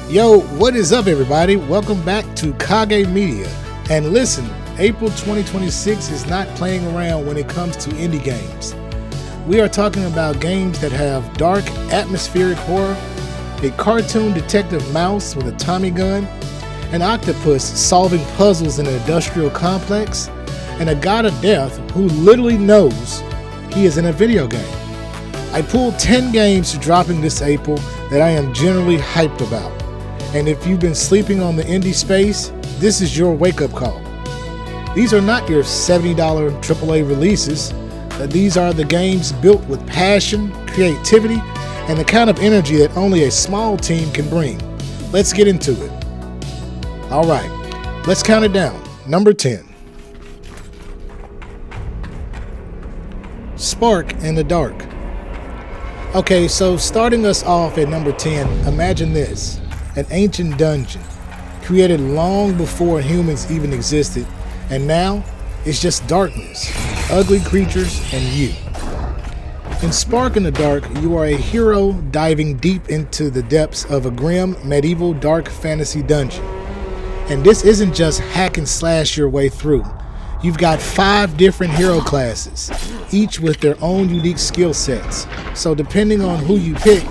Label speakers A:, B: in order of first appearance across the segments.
A: Yo, what is up, everybody? Welcome back to Kage Media. And listen, April 2026 is not playing around when it comes to indie games. We are talking about games that have dark, atmospheric horror, a cartoon detective mouse with a Tommy gun, an octopus solving puzzles in an industrial complex, and a god of death who literally knows he is in a video game. I pulled 10 games dropping this April that I am generally hyped about. And if you've been sleeping on the indie space, this is your wake-up call. These are not your $70 AAA releases. These are the games built with passion, creativity, and the kind of energy that only a small team can bring. Let's get into it. All right, let's count it down. Number 10. Spark in the Dark. Okay, so starting us off at number 10, imagine this. An ancient dungeon, created long before humans even existed, and now it's just darkness, ugly creatures, and you. In Spark in the Dark, you are a hero diving deep into the depths of a grim, medieval, dark fantasy dungeon. And this isn't just hack and slash your way through. You've got 5 different hero classes, each with their own unique skill sets. So depending on who you pick,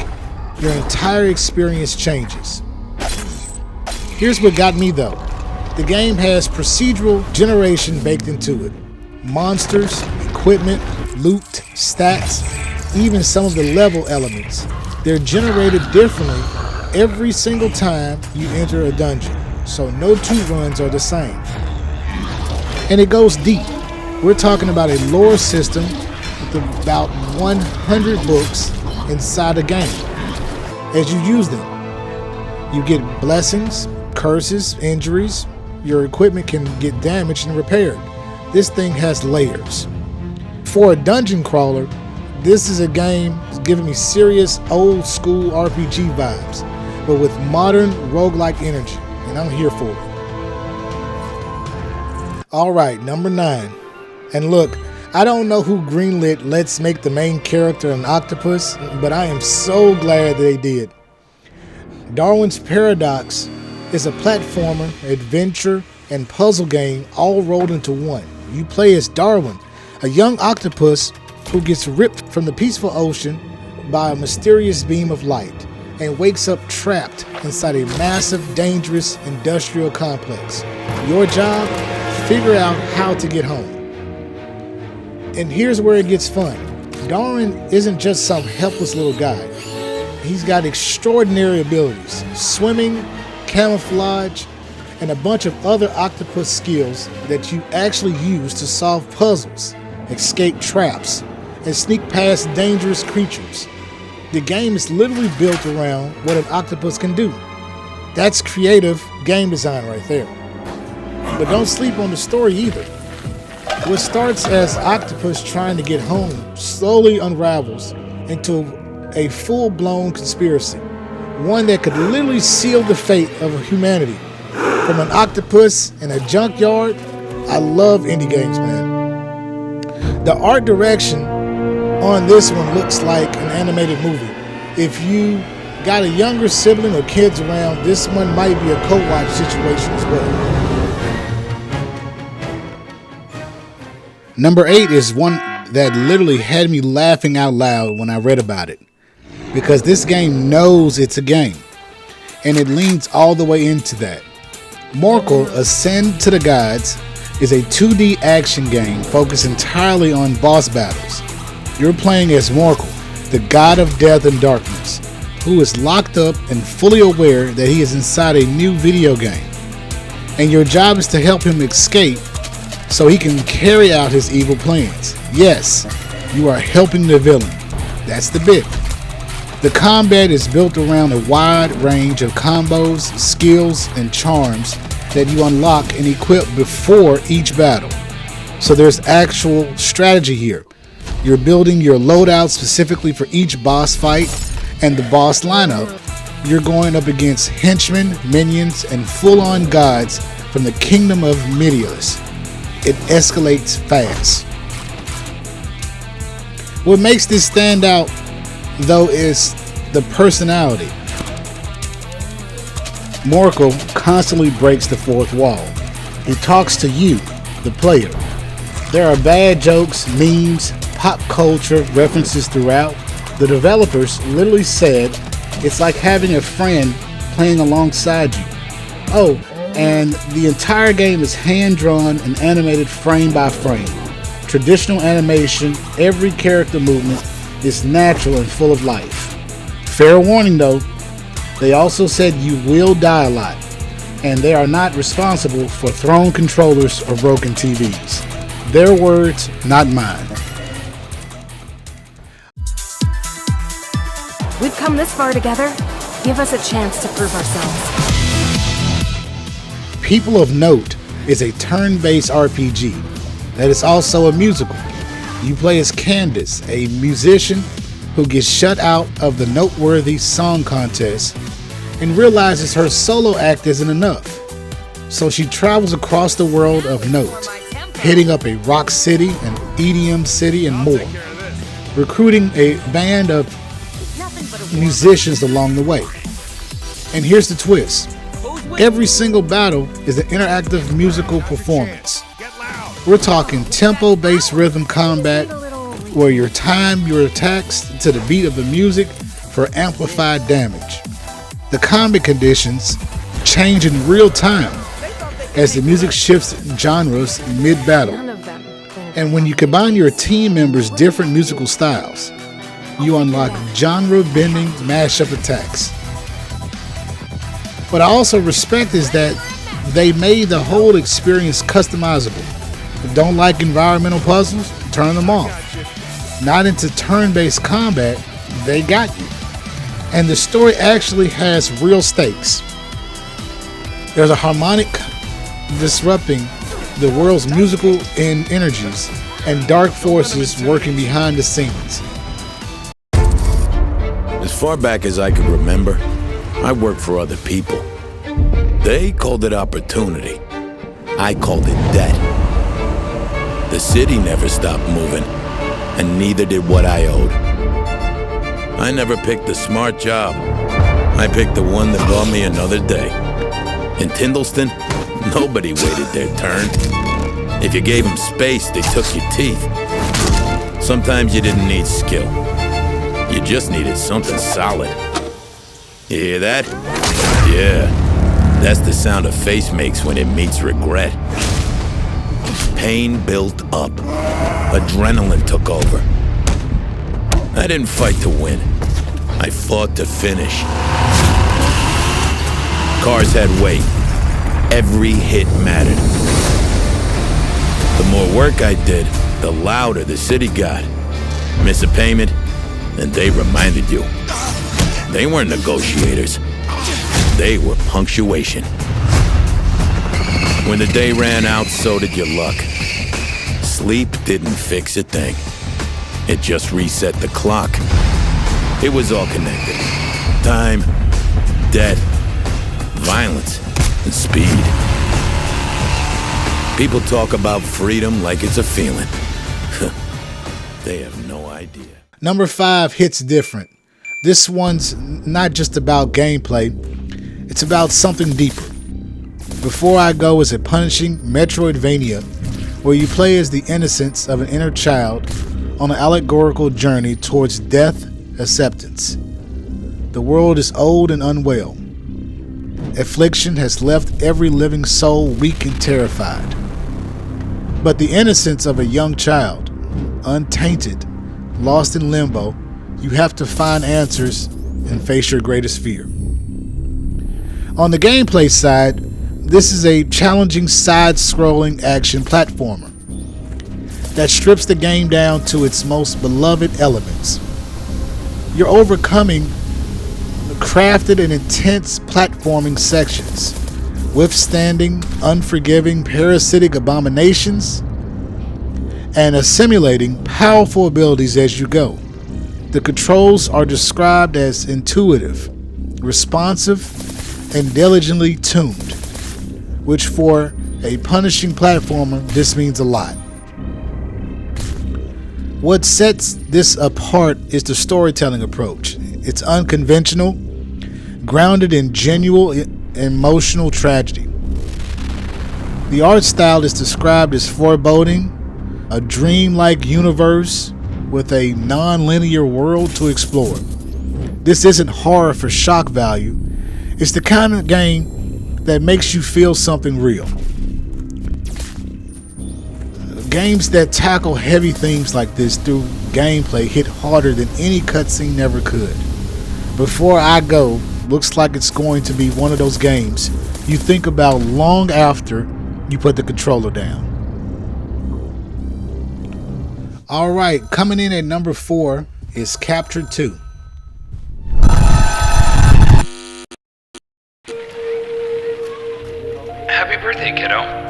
A: your entire experience changes. Here's what got me though. The game has procedural generation baked into it. Monsters, equipment, loot, stats, even some of the level elements. They're generated differently every single time you enter a dungeon. So no 2 runs are the same. And it goes deep. We're talking about a lore system with about 100 books inside the game. As you use them, you get blessings, curses, injuries. Your equipment can get damaged and repaired. This thing has layers. For a dungeon crawler, this is a game that's giving me serious old school RPG vibes, but with modern roguelike energy, and I'm here for it. Alright, number 9. And look, I don't know who greenlit Let's Make the main character an octopus, but I am so glad that they did. Darwin's Paradox is a platformer, adventure, and puzzle game all rolled into one. You play as Darwin, a young octopus who gets ripped from the peaceful ocean by a mysterious beam of light and wakes up trapped inside a massive, dangerous industrial complex. Your job? Figure out how to get home. And here's where it gets fun. Darwin isn't just some helpless little guy. He's got extraordinary abilities, swimming, camouflage, and a bunch of other octopus skills that you actually use to solve puzzles, escape traps, and sneak past dangerous creatures. The game is literally built around what an octopus can do. That's creative game design right there. But don't sleep on the story either. What starts as octopus trying to get home slowly unravels into a full-blown conspiracy. One that could literally seal the fate of humanity. From an octopus in a junkyard, I love indie games, man. The art direction on this one looks like an animated movie. If you got a younger sibling or kids around, this one might be a co-watch situation as well. Number 8 is one that literally had me laughing out loud when I read about it. Because this game knows it's a game. And it leans all the way into that. Morkull, Ascend to the Gods, is a 2D action game focused entirely on boss battles. You're playing as Morkull, the god of death and darkness, who is locked up and fully aware that he is inside a new video game. And your job is to help him escape so he can carry out his evil plans. Yes, you are helping the villain. That's the bit. The combat is built around a wide range of combos, skills, and charms that you unlock and equip before each battle. So there's actual strategy here. You're building your loadout specifically for each boss fight and the boss lineup. You're going up against henchmen, minions, and full-on gods from the kingdom of Meteos. It escalates fast. What makes this stand out, though, is the personality. Morkull constantly breaks the fourth wall. He talks to you, the player. There are bad jokes, memes, pop culture references throughout. The developers literally said it's like having a friend playing alongside you. Oh, and the entire game is hand-drawn and animated frame by frame. Traditional animation, every character movement is natural and full of life. Fair warning though, they also said you will die a lot, and they are not responsible for thrown controllers or broken TVs. Their words, not mine.
B: We've come this far together. Give us a chance to prove ourselves.
A: People of Note is a turn-based RPG that is also a musical. You play as Candace, a musician who gets shut out of the noteworthy song contest and realizes her solo act isn't enough. So she travels across the world of Note, hitting up a rock city, an EDM city, and more, recruiting a band of musicians along the way. And here's the twist. Every single battle is an interactive musical performance. We're talking tempo-based rhythm combat where you time your attacks to the beat of the music for amplified damage. The combat conditions change in real time as the music shifts genres mid-battle. And when you combine your team members' different musical styles, you unlock genre-bending mashup attacks. What I also respect is that they made the whole experience customizable. Don't like environmental puzzles? Turn them off. Not into turn-based combat? They got you. And the story actually has real stakes. There's a harmonic disrupting the world's musical energies and dark forces working behind the scenes.
C: As far back as I could remember, I worked for other people. They called it opportunity. I called it debt. The city never stopped moving, and neither did what I owed. I never picked the smart job. I picked the one that bought me another day. In Tyndallston, nobody waited their turn. If you gave them space, they took your teeth. Sometimes you didn't need skill. You just needed something solid. You hear that? Yeah, that's the sound a face makes when it meets regret. Pain built up. Adrenaline took over. I didn't fight to win. I fought to finish. Cars had weight. Every hit mattered. The more work I did, the louder the city got. Miss a payment, and they reminded you. They weren't negotiators. They were punctuation. When the day ran out, so did your luck. Sleep didn't fix a thing. It just reset the clock. It was all connected. Time, debt, violence, and speed. People talk about freedom like it's a feeling. They have no idea.
A: Number 5 hits different. This one's not just about gameplay, it's about something deeper. Before I Go is a punishing Metroidvania where you play as the innocence of an inner child on an allegorical journey towards death acceptance. The world is old and unwell. Affliction has left every living soul weak and terrified. But the innocence of a young child, untainted, lost in limbo, you have to find answers and face your greatest fear. On the gameplay side, this is a challenging side-scrolling action platformer that strips the game down to its most beloved elements. You're overcoming crafted and intense platforming sections, withstanding unforgiving parasitic abominations, and assimilating powerful abilities as you go. The controls are described as intuitive, responsive, and diligently tuned, which for a punishing platformer, this means a lot. What sets this apart is the storytelling approach. It's unconventional, grounded in emotional tragedy. The art style is described as foreboding, a dreamlike universe with a non-linear world to explore. This isn't horror for shock value. It's the kind of game that makes you feel something real. Games that tackle heavy themes like this through gameplay hit harder than any cutscene ever could. Before I go, looks like it's going to be one of those games you think about long after you put the controller down. Alright, coming in at number 4 is Captured 2.
D: Happy birthday, kiddo.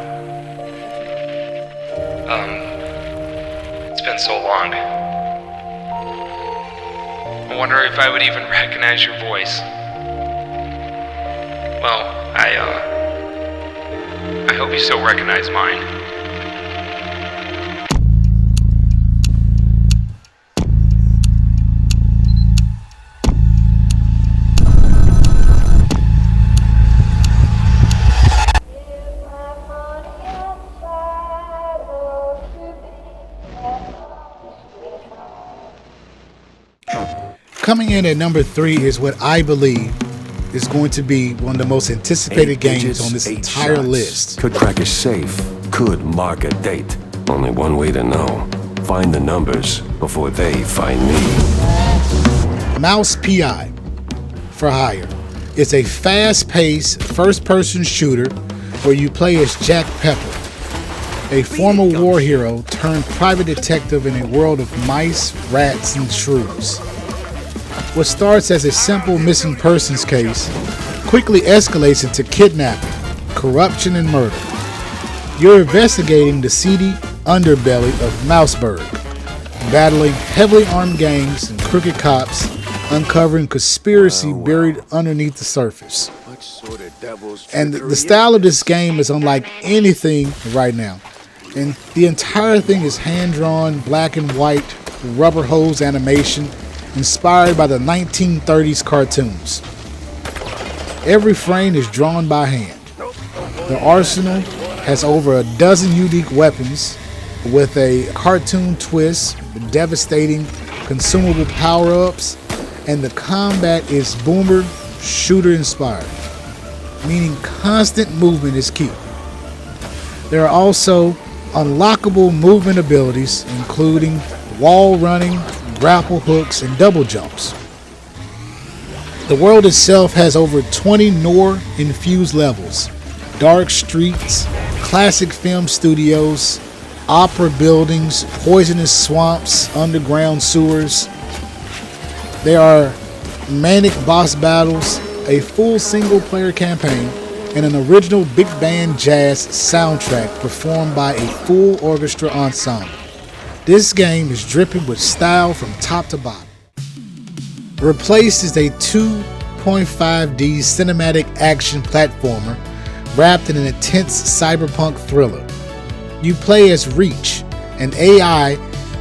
D: It's been so long. I wonder if I would even recognize your voice. Well, I hope you still recognize mine.
A: Coming in at number 3 is what I believe is going to be one of the most anticipated games on this entire list.
E: Could crack a safe, could mark a date. Only one way to know. Find the numbers before they find me.
A: Mouse PI for Hire. It's a fast-paced first-person shooter where you play as Jack Pepper, a former war hero turned private detective in a world of mice, rats, and shrews. What starts as a simple missing persons case quickly escalates into kidnapping, corruption, and murder. You're investigating the seedy underbelly of Mouseburg, battling heavily armed gangs and crooked cops, uncovering conspiracy buried underneath the surface. And the style of this game is unlike anything right now. And the entire thing is hand-drawn, black and white, rubber hose animation, inspired by the 1930s cartoons. Every frame is drawn by hand. The arsenal has over a dozen unique weapons with a cartoon twist, devastating consumable power-ups, and the combat is boomer shooter inspired, meaning constant movement is key. There are also unlockable movement abilities, including wall running, grapple hooks, and double jumps. The world itself has over 20 noir-infused levels, dark streets, classic film studios, opera buildings, poisonous swamps, underground sewers. There are manic boss battles, a full single-player campaign, and an original big band jazz soundtrack performed by a full orchestra ensemble. This game is dripping with style from top to bottom. Replaced is a 2.5D cinematic action platformer wrapped in an intense cyberpunk thriller. You play as Reach, an AI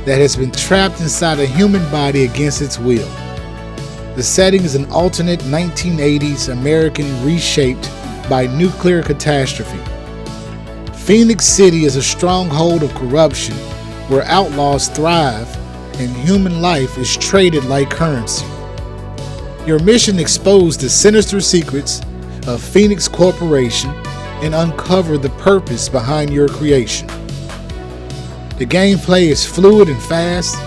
A: that has been trapped inside a human body against its will. The setting is an alternate 1980s American reshaped by nuclear catastrophe. Phoenix City is a stronghold of corruption where outlaws thrive and human life is traded like currency. Your mission exposed the sinister secrets of Phoenix Corporation and uncover the purpose behind your creation. The gameplay is fluid and fast.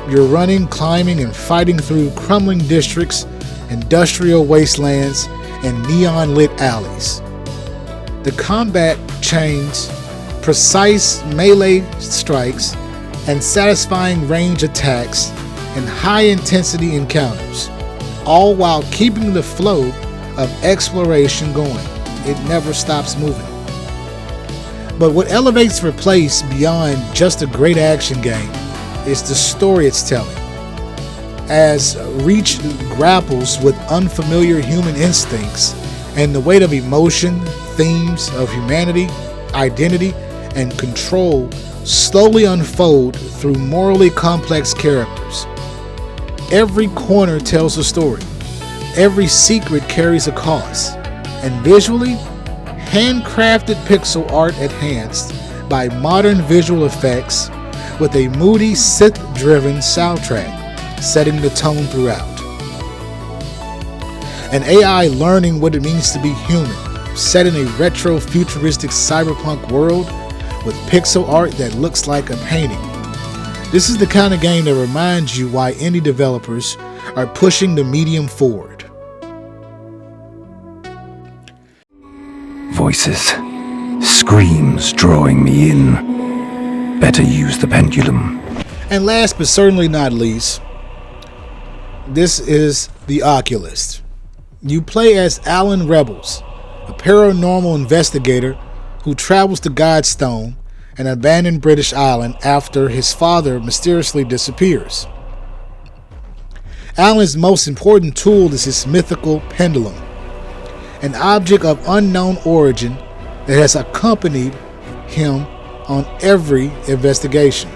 A: You're running, climbing, and fighting through crumbling districts, industrial wastelands, and neon-lit alleys. The combat chains, precise melee strikes, and satisfying range attacks and high-intensity encounters, all while keeping the flow of exploration going. It never stops moving. But what elevates Replace beyond just a great action game is the story it's telling. As Reach grapples with unfamiliar human instincts and the weight of emotion, themes of humanity, identity, and control slowly unfold through morally complex characters. Every corner tells a story. Every secret carries a cost, and visually, handcrafted pixel art enhanced by modern visual effects with a moody synth-driven soundtrack setting the tone throughout. An AI learning what it means to be human, set in a retro-futuristic cyberpunk world with pixel art that looks like a painting. This is the kind of game that reminds you why indie developers are pushing the medium forward.
F: Voices, screams drawing me in. Better use the pendulum.
A: And last but certainly not least, this is the Occultist. You play as Alan Rebels, a paranormal investigator who travels to Godstone, an abandoned British island, after his father mysteriously disappears. Alan's most important tool is his mythical pendulum, an object of unknown origin that has accompanied him on every investigation.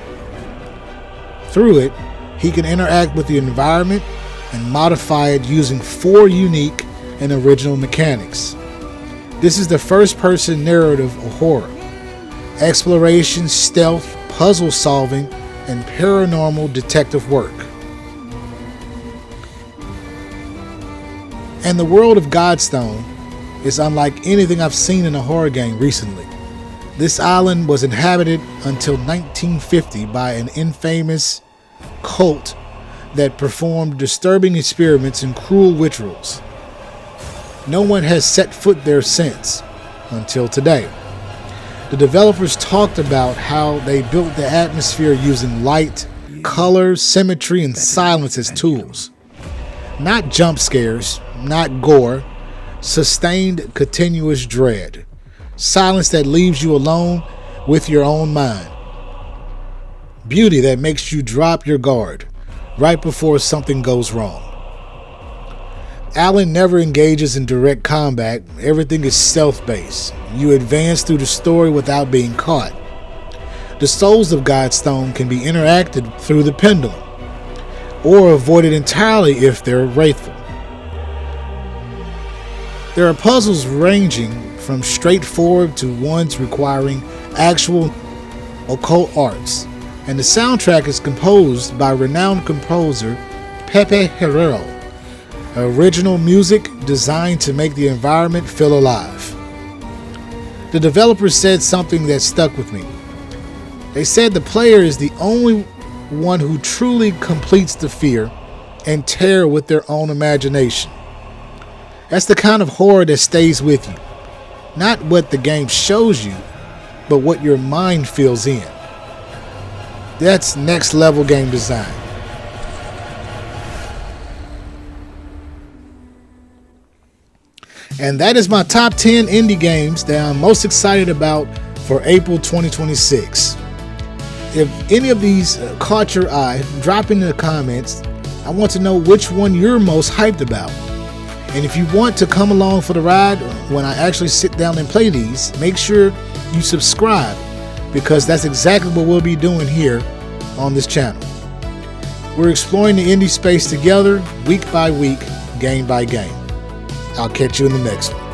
A: Through it, he can interact with the environment and modify it using 4 unique and original mechanics. This is the first-person narrative of horror, exploration, stealth, puzzle solving, and paranormal detective work. And the world of Godstone is unlike anything I've seen in a horror game recently. This island was inhabited until 1950 by an infamous cult that performed disturbing experiments and cruel rituals. No one has set foot there since, until today. The developers talked about how they built the atmosphere using light, color, symmetry, and silence as tools. Not jump scares, not gore, sustained continuous dread. Silence that leaves you alone with your own mind. Beauty that makes you drop your guard right before something goes wrong. Alan never engages in direct combat. Everything is stealth-based. You advance through the story without being caught. The souls of Godstone can be interacted through the pendulum, or avoided entirely if they're wraithful. There are puzzles ranging from straightforward to ones requiring actual occult arts, and the soundtrack is composed by renowned composer Pepe Herrero. Original music designed to make the environment feel alive. The developers said something that stuck with me. They said the player is the only one who truly completes the fear and terror with their own imagination. That's the kind of horror that stays with you. Not what the game shows you, but what your mind feels in. That's next level game design. And that is my top 10 indie games that I'm most excited about for April 2026. If any of these caught your eye, drop in the comments. I want to know which one you're most hyped about. And if you want to come along for the ride when I actually sit down and play these, make sure you subscribe, because that's exactly what we'll be doing here on this channel. We're exploring the indie space together, week by week, game by game. I'll catch you in the next one.